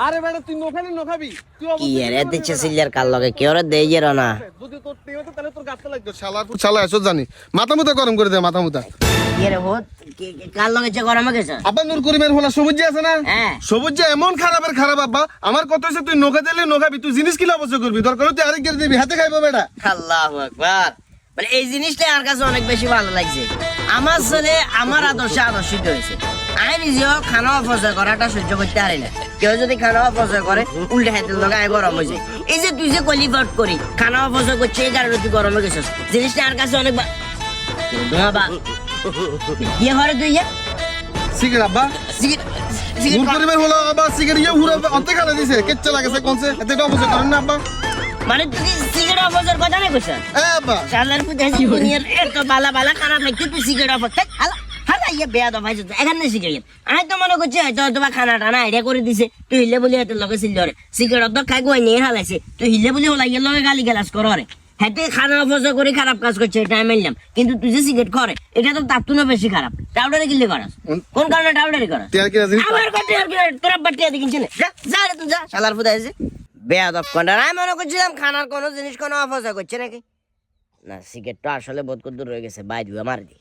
আরে বেটা তুই নোখালি নোখাবি তুই কি এর দিচ্ছে সিলিয়ার কাল লগে কি ওরে দেই এর না যদি তোর তে হতো তাহলে তোর গাছটা লাগতো শালা এসো জানি মাথা মুতা গরম করে দে মাথা মুতা কি রে হত কাল লগে যে গরম গেছে আব্বা নূর করিমের হলা সবুজ আছে না হ্যাঁ সবুজ এমন খারাপের খারাপ আব্বা আমার কথা হচ্ছে তুই নোখা দিলে নোখাবি তুই জিনিস কি অবশ্য করবি দরকার তুই আরেক গেড়ে দিবি হাতে খাইবো বেটা আল্লাহু আকবার মানে এই জিনিসটা আমার কাছে অনেক বেশি ভালো লাগছে আমার ছেলে আমার আদর্শিত হয়েছে আমি নিজেও খানা অপচয় করাটা সহ্য করতে পারি না কেউ যদি খানা অপচয় করে উল্টে হাতের লগে আমি গরম হয়ে যায় এই যে তুই যে কলিভার্ট করি খানা অপচয় করছে এই কারণে তুই গরম হয়ে গেছিস জিনিসটা আমার কাছে অনেক ইয়ে ঘরে তুই সিগারেট আব্বা নূর করিমের হলা আব্বা সিগারেট ইয়ে হুরা অর্ধেক খানা দিছে কেচ্চা লাগেছে কোনছে এতে অবশ্য করেন না আব্বা মানে তুই সিগারেট অপচয়ের কথা না কইছ আব্বা শালার পুতে দুনিয়ার এত বালা খানা থাকতে তুই সিগারেট অপচয় হালা ইয়ে বেয়াদ ভাই এখানে সিগারেট আমি তো মনে করছি হয়তো তোমার খানা টানা আইডিয়া করে দিছে তুই হিলে বলি হাতের লগে সিলরে সিগারেট তো খাই গোয়াই নিয়ে হালাইছে তুই হিলে বলি হলাই লগে গালি গালাজ কররে হাতে খানা অপচয় করে খারাপ কাজ করছে এটা আমি মানলাম কিন্তু তুই যে সিগারেট করে এটা তো তার তুলনায় বেশি খারাপ টাউডারে কিনলে করাস কোন কারণে টাউডারে করাস আমার কাছে তোরা বাটিয়া দেখিস না যা রে তুই যা শালার পুতে আছে বেয়াদব কোনটা আমি মনে করছিলাম খানার কোনো জিনিস কোনো অপচয় করছে নাকি না সিগারেটটা আসলে বোধ করে দূর রয়ে গেছে বাই দুয়া মার দি